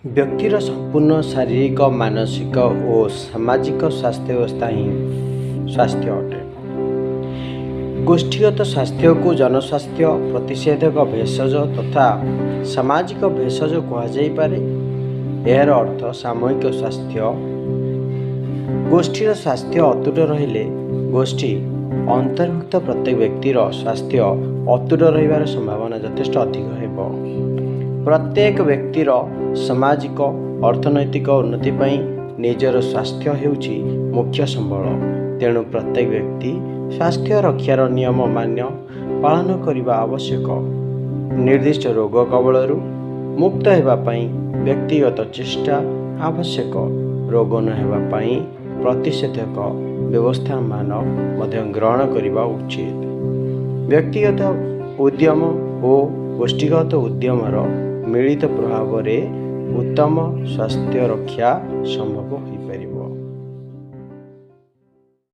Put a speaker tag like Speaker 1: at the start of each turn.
Speaker 1: व्यक्तिर संपूर्ण शारीरिक मानसिक और सामाजिक स्वास्थ्य अवस्था ही स्वास्थ्य अटे। गोष्ठीगत स्वास्थ्य को जनस्वास्थ्य प्रतिषेधक भेषज तथा सामाजिक भेषज कहुपे। यार अर्थ सामूहिक स्वास्थ्य। गोष्ठीर स्वास्थ्य अतुट रहिले गोष्ठी अंतर्भुक्त प्रत्येक व्यक्तिर स्वास्थ्य अतुट रहिबार संभावना यथेष्ट अधिक हेबो। प्रत्येक व्यक्तिर सामाजिक अर्थनैतिक उन्नति पई निजर स्वास्थ्य हेउची मुख्य संबल। तेणु प्रत्येक व्यक्ति स्वास्थ्य रक्षार नियम मान्य पालन करने आवश्यक। निर्दिष्ट रोग कबलरू मुक्त हेबा पई व्यक्तिगत चेष्टा आवश्यक। रोग न हेबा पई प्रतिषेधक व्यवस्था मान ग्रहण करने उचित। व्यक्तिगत उद्यम और गोष्ठीगत उद्यमर मिलित प्रभाव रे उत्तम स्वास्थ्य रक्षा संभव हो पारिबो।